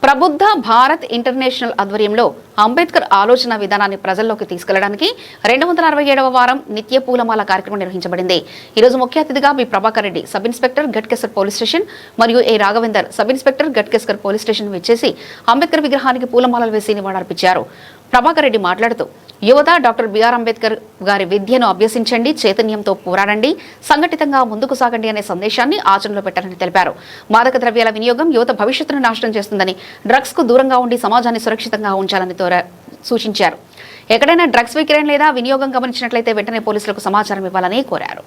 Prabuddha Bharat international ఆధ్వర్యంలో అంబేద్కర్ ఆలోచన విధానాన్ని ప్రజల్లోకి తీసుకెళ్లడానికి 267వ వారం నిత్య పూలమాల కార్యక్రమం నిర్వహించబడింది. ఈ రోజు ముఖ్య అతిథిగా B Prabhakar Reddy sub inspector Ghatkesar police station మరియు A Raghavender sub inspector Ghatkesar police station విచ్చేసి అంబేద్కర్ విగ్రహానికి పూలమాలలు వేసి నివాళులర్పించారు. ప్రభాకర్ రెడ్డి మాట్లాడుతూ యువత డాక్టర్ బిఆర్ అంబేద్కర్ గారి విద్యను అభ్యసించండి, చైతన్యంతో పోరాడండి, సంఘటితంగా ముందుకు సాగండి అనే సందేశాన్ని ఆచరణలో పెట్టాలని తెలిపారు. మాదక ద్రవ్యాల వినియోగం యువత భవిష్యత్తును నాశనం చేస్తుందని, డ్రగ్స్ కు దూరంగా ఉండి సమాజాన్ని సురక్షితంగా ఉంచాలని సూచించారు. ఎక్కడైనా డ్రగ్స్ విక్రయం లేదా వినియోగం గమనించినట్లయితే వెంటనే పోలీసులకు సమాచారం ఇవ్వాలని కోరారు.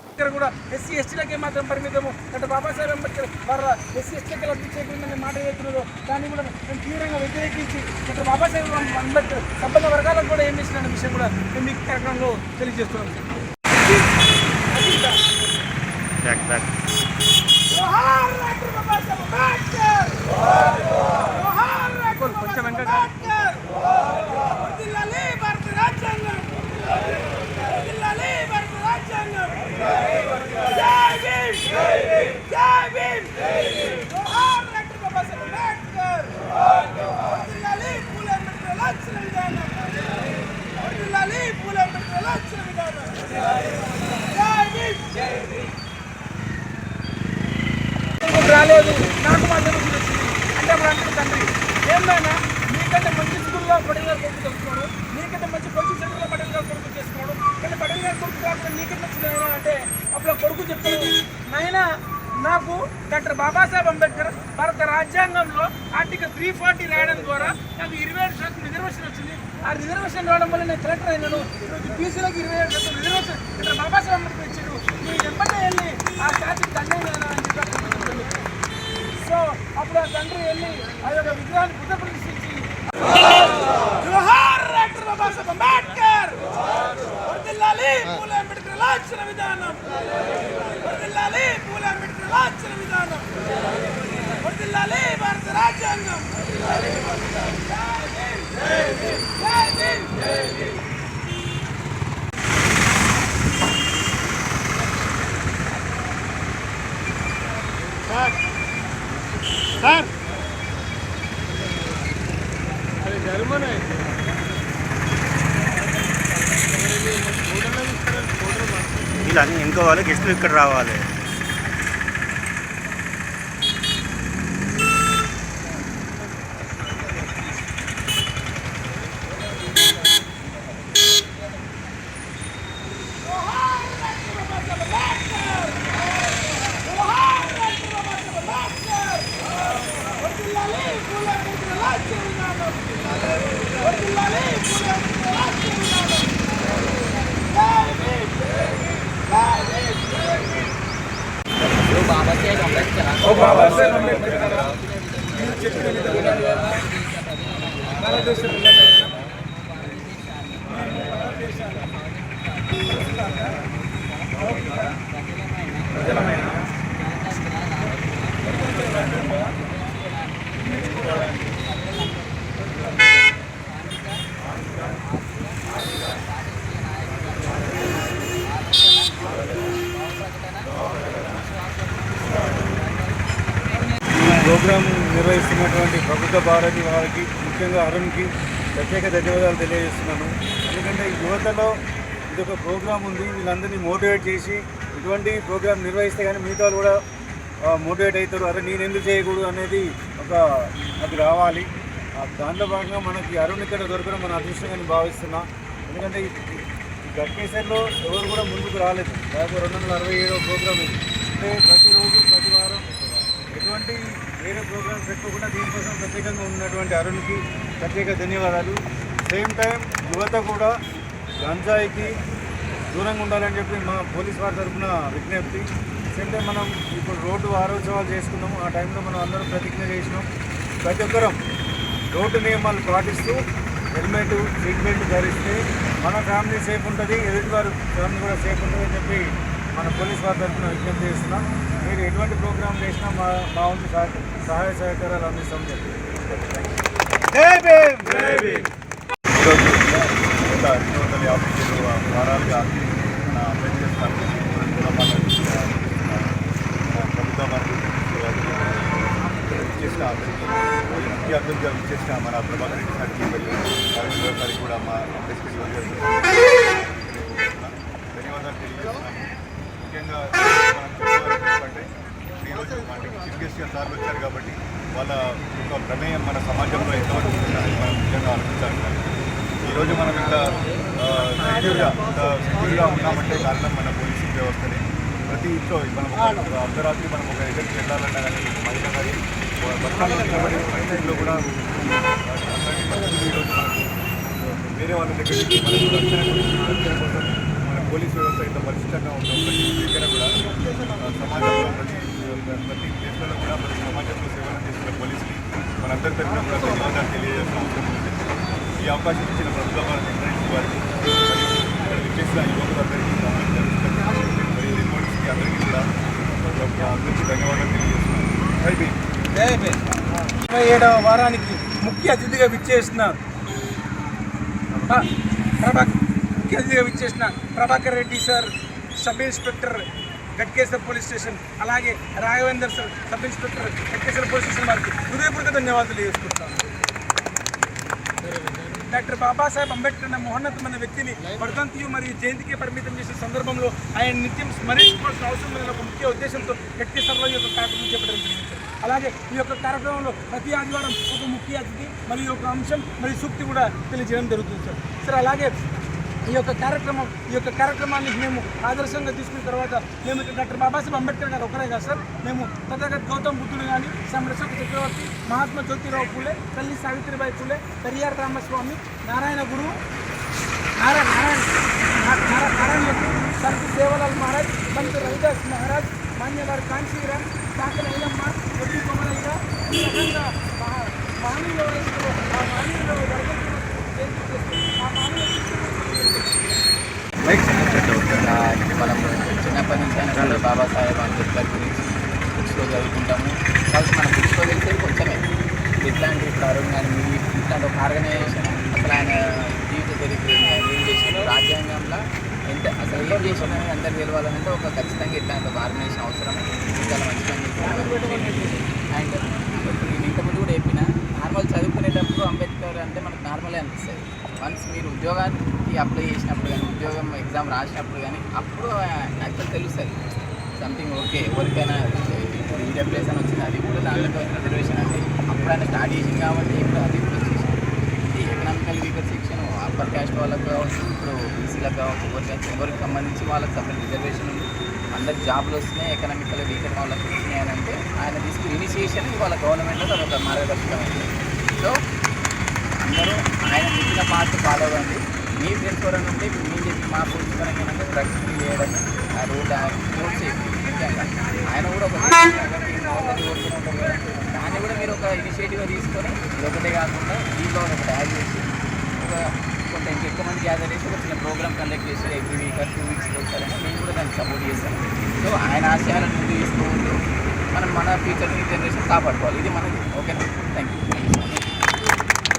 రాలేదు, నాకు మాత్రం వచ్చింది అంటే అప్పుడు అంటే తండ్రి ఏమైనా మీకంటే మంచి స్కూల్లో పటేల్ గారు కొడుకు తెలుసుకున్నాడు, నీకంటే మంచి కోచింగ్ సెంటర్లో పటేల్ గారు కొడుకు చేసుకున్నాడు, కానీ పటేల్ గారు కొడుకు కాకుండా నీకంటే వచ్చిన అంటే అప్పుడు కొడుకు చెప్తాడు, నాయన నాకు డాక్టర్ బాబాసాహెబ్ అంబేద్కర్ భారత రాజ్యాంగంలో ఆర్టికల్ 340 రాయడం ద్వారా నాకు 27% రిజర్వేషన్ వచ్చింది. ఆ రిజర్వేషన్ రావడం వల్ల నేను కలెక్టర్ అయినాను. ఈరోజు బీసీలకు 27% రిజర్వేషన్ డాక్టర్ బాబాసాహెబ్ అంబేద్కర్ ఇచ్చాడు. నీ వెంబడే వెళ్ళి ఆ శాఖకి దండైనా అని చెప్పి సో అప్పుడు ఆ తండ్రి వెళ్ళి ఆ యొక్క విగ్రహాన్ని బుద్ధ ప్రతిష్ఠించి జోహార్ డాక్టర్ బాబాసాహెబ్ అంబేద్కర్, వర్ధిల్లాలి పూలే అంబేద్కర్ ఆలోచన విధానం, వర్ధిల్లాలి పూలే అంబేద్కర్ ఆలోచన విధానం, వర్ధిల్లాలి భారత రాజ్యాంగం. సార్ అది జర్మన్ ఇలా ఇంకో వాళ్ళు గెస్టులు ఇక్కడ రావాలి. ప్రోగ్రాం నిర్వహిస్తున్నటువంటి ప్రభుత్వ భారతి వారికి, ముఖ్యంగా అరుణ్కి ప్రత్యేక ధన్యవాదాలు తెలియజేస్తున్నాను. ఎందుకంటే యువతలో ఇదొక ప్రోగ్రాం ఉంది, వీళ్ళందరినీ మోటివేట్ చేసి ఇటువంటి ప్రోగ్రాం నిర్వహిస్తే కానీ మిగతా వాళ్ళు కూడా మోటివేట్ అవుతారు. అరే నేను ఎందుకు చేయకూడదు అనేది అది రావాలి. దాంట్లో భాగంగా మనకి అరుణ్ ఇక్కడ దొరకడం మన అదృష్టంగా భావిస్తున్నా. ఎందుకంటే ఈ గట్కేసర్లో ఎవరు కూడా ముందుకు రాలేదు. దాదాపు 267వ ప్రోగ్రాం ఇది. అంటే ప్రతిరోజు ప్రతి వారం ఎటువంటి వేరే ప్రోగ్రామ్స్ పెట్టుకోకుండా దీనికోసం ప్రత్యేకంగా ఉన్నటువంటి అరుణ్కి ప్రత్యేక ధన్యవాదాలు. సేమ్ టైం యువత కూడా గంజాయికి దూరంగా ఉండాలని చెప్పి మా పోలీస్ వారి తరఫున విజ్ఞప్తి. సేమ్ టైం మనం ఇప్పుడు రోడ్డు వారోత్సవాలు చేసుకున్నాము. ఆ టైంలో మనం అందరం ప్రతిజ్ఞ చేసినాం. ప్రతి ఒక్కరం రోడ్డు నియమాలు పాటిస్తూ హెల్మెట్, సీట్ బెల్ట్ ధరిస్తే మన ఫ్యామిలీ సేఫ్ ఉంటుంది, ఎదుటివారి ఫ్యామిలీ కూడా సేఫ్ ఉంటుంది అని చెప్పి మన పోలీస్ వారి తరఫున విజ్ఞప్తి చేస్తున్నాం. మీరు ఎటువంటి ప్రోగ్రాం చేసినా మా వంతు సహాయ సహకారాలు అందిస్తాం చెప్పి ఈరోజు 250 వారాలుగా మన అంబేద్కర్ ప్రభుత్వ విచ్చేసిన అందరికీ ముఖ్య అతిథిగా విచ్చేసిన మన ప్రభాకర్ రెడ్డి సార్కి మరియు రాజేంద్ర గారికి కూడా మా అంబేద్కర్ ధన్యవాదాలు తెలియజేస్తున్నాము. ముఖ్యంగా మనం చెప్పుకోవాలంటే ఈరోజు మనకి చీఫ్ గెస్ట్గా సార్లు వచ్చారు కాబట్టి వాళ్ళ యొక్క ప్రమేయం మన సమాజంలో ఎంతవరకు ఉంటుందని మనం ముఖ్యంగా ఆలోచించాలి. ఈరోజు మనం ఇంత సెక్యూర్గా ఉన్నామంటే కారణం మన పోలీసింగ్ వ్యవస్థనే. ప్రతి ఇంట్లో మనం అర్ధరాత్రి మనం ఒక దగ్గరికి వెళ్ళాలన్నా కానీ మహిళ కానీ బస్టాండ్లో నిలబడి ప్రతి ఇంట్లో కూడా ఈరోజు మనకు వేరే వాళ్ళ దగ్గర నుంచి మనకు రక్షణ కోసం మన పోలీస్ వ్యవస్థ ఇంత పరిశుభ్రంగా ఉంటాం. ప్రతి దగ్గర కూడా సమాజంలో ప్రతి దేశంలో కూడా ప్రతి సమాజంలో సేవలు చేస్తున్న పోలీసులు మనందరి తరఫున కూడా ధన్యవాదాలు తెలియజేసిన అవసరం ఉంది. ఈ అవకాశం ఇచ్చిన ప్రభుత్వ వారికి వారికి మరియు విచ్చేసిన యువకులందరికీ మరియు రిపోర్ట్స్కి అందరికీ కూడా అందరికీ ధన్యవాదాలు తెలియజేస్తున్నాను. 27వ వారానికి ముఖ్య అతిథిగా విచ్చేసిన Prabhakar Reddy sir, sub inspector Ghatkesar police station, అలాగే Raghavender sir, sub inspector Ghatkesar police station వారికి హృదయపూర్వక ధన్యవాదాలు తెలియజేసుకుంటాను. డాక్టర్ బాబాసాహెబ్ అంబేద్కర్ అనే మహోన్నతమైన వ్యక్తిని వర్ధంతియు మరియు జయంతికి పరిమితం చేసే సందర్భంలో ఆయన నిత్యం స్మరించుకోవాల్సిన అవసరం లేని ఒక ముఖ్య ఉద్దేశంతో గట్కేసర్లో ఈ యొక్క కార్యక్రమం చేపట్టడం జరిగింది. అలాగే ఈ యొక్క కార్యక్రమంలో ప్రతి ఆదివారం ఒక ముఖ్య అతిథి మరియు ఒక అంశం మరియు సూక్తి కూడా తెలియజేయడం జరుగుతుంది సార్. అలాగే ఈ యొక్క కార్యక్రమాన్ని మేము ఆదర్శంగా తీసుకున్న తర్వాత మేము డాక్టర్ బాబాసాహెబ్ అంబేద్కర్ గారు ఒకరే కాదు సార్, మేము తథాగత గౌతమ్ బుద్ధుడు కానీ, అశోక చక్రవర్తి, మహాత్మా జ్యోతిరావు పూలే, తల్లి సావిత్రిబాయి పూలే, పెరియార్ రామస్వామి, నారాయణ గురువు, నారాయణ సంత్ సేవలాల్ మహారాజ్, సంత్ రవిదాస్ మహారాజ్, మాన్యవారి కాంచీరామ్, సాకల ఐలమ్మ, కొద్ది కొమరయ్య, ఈ రకంగా మహనీయుల వయసులో ఆ మహనీయుల మనం చిన్నప్పటి నుంచి అయినా బాబాసాహెబ్ అంబేద్కర్ గురించి బుక్స్లో చదువుకుంటాము. కాబట్టి మన బుక్స్లో తెలిసేది కొంచెమే. ఇట్లాంటి ఇప్పుడు అరుణ్ కానీ ఇట్లాంటి ఒక ఆర్గనైజేషన్ అసలు ఆయన జీవిత చరిత్ర ఏం చేసినా రాజ్యాంగంలో అసలు ఏం చేసినా అందరు తెలియాలంటే ఒక ఖచ్చితంగా ఇట్లాంటి ఒక ఆర్గనైజేషన్ అవసరం. చాలా మంచిగా అండ్ నేను ఇంతకుముందు కూడా చెప్పిన నార్మల్ చదువుకునేటప్పుడు అంబేద్కర్ అంటే మనకు నార్మలే అనిపిస్తుంది. వన్స్ మీరు ఉద్యోగానికి అప్లై చేసినప్పుడు కానీ, ఉద్యోగం ఎగ్జామ్ రాసినప్పుడు కానీ అప్పుడు యాక్చువల్ తెలుస్తుంది సంథింగ్. ఓకే, ఎవరికైనా ఇప్పుడు ఈడబ్ల్యూఎస్ అని వచ్చింది, అది కూడా దాంట్లో రిజర్వేషన్ అంటే అప్పుడు ఆయన స్టార్ట్ చేసింది కాబట్టి ఇప్పుడు అది కూడా వచ్చేసింది. ఈ economical weaker section upper caste వాళ్ళకి కావచ్చు, ఇప్పుడు బీసీలకు కావచ్చు, ఎవరికి సంబంధించి వాళ్ళకి సపరేట్ రిజర్వేషన్ ఉంది. అందరికి జాబ్లు వస్తున్నాయి, ఎకనామికల్ వీకర్ వాళ్ళకి వస్తున్నాయి అని అంటే ఆయన తీసుకుని ఇనిషియేషన్ వాళ్ళ గవర్నమెంట్లో అదొక మార్గదర్శకమైంది. సో అందరూ ఆయన చెప్పిన పార్ట్ ఫాలో అవ్వండి. మీ ఫ్రెండ్స్ కూడా నుండి మేము చెప్పి మా పోలీస్ పరంగా ఏంటంటే డ్రగ్స్ ఫ్రీ చేయడం, ఆ రోడ్ సేఫ్టీ ముఖ్యంగా ఆయన కూడా ఒక దాన్ని కూడా మీరు ఒక ఇనిషియేటివ్గా తీసుకొని ఇది ఒకటే కాకుండా దీంట్లో ఒకటి యాడ్ చేసి ఒక కొంత ఇంకెక్కువ మంది గ్యాదర్ చేసి ఒక చిన్న ప్రోగ్రామ్ కండక్ట్ చేసి ఎవ్రీ వీక్ 2 వీక్స్కి వస్తారని మేము కూడా దాన్ని సపోర్ట్ చేస్తాం. సో ఆయన ఆశయాలను ముందు తీసుకుంటూ మనం మన ఫ్యూచర్ జనరేషన్ కాపాడుకోవాలి. ఇది మనది. ఓకేనా? Thank you.